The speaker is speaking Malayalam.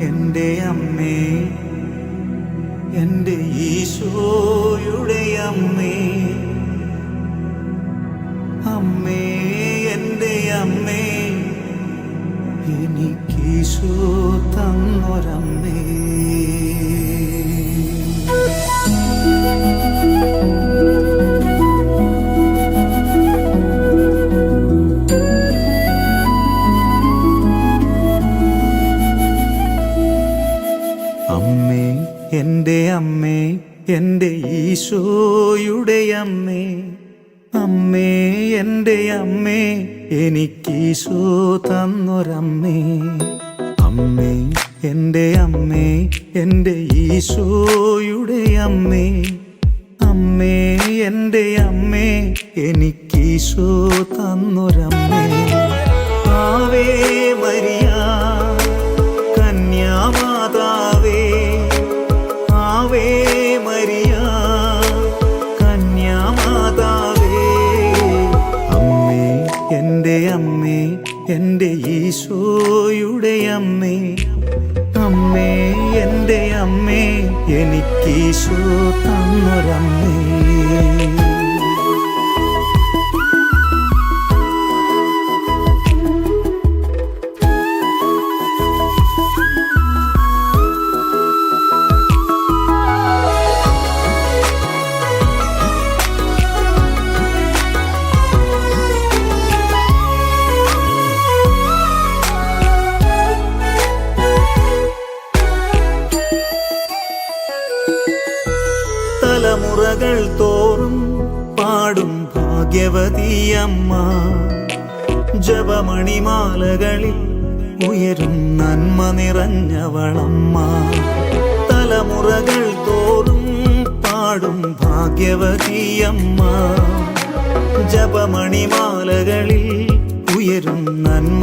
എൻ്റെ അമ്മേ, എൻ്റെ ഈശോയുടെ അമ്മേ, അമ്മേ എൻ്റെ അമ്മേ, എനിക്കീശോ തന്നൊരമ്മേ. അമ്മേ എൻ്റെ അമ്മേ, എൻ്റെ ഈശോയുടെ അമ്മേ, അമ്മേ എൻ്റെ അമ്മേ, എനിക്കീശോ തന്നൊരമ്മേ. അമ്മേ എൻ്റെ അമ്മേ, എൻ്റെ ഈശോയുടെ അമ്മേ, അമ്മേ എൻ്റെ അമ്മേ, എനിക്കീശോ തന്നൊരമ്മേ. ആവേ മരിയ കന്യാമാതാവേ, ആവേ മരിയ കന്യാമാതാവേ. അമ്മേ എൻ്റെ അമ്മേ, എൻ്റെ ഈശോയുടെ അമ്മേ, അമ്മേ എൻ്റെ അമ്മേ, എനിക്കീശോ തന്നൊരമ്മേ. തലമുറകൾ തോറും പാടും ഭാഗ്യവതിയമ്മ, ജപമണിമാലകളിൽ ഉയരും നന്മ നിറഞ്ഞവളമ്മ. തലമുറകൾ തോറും പാടും ഭാഗ്യവതിയമ്മ, ജപമണിമാലകളിൽ ഉയരും നന്മ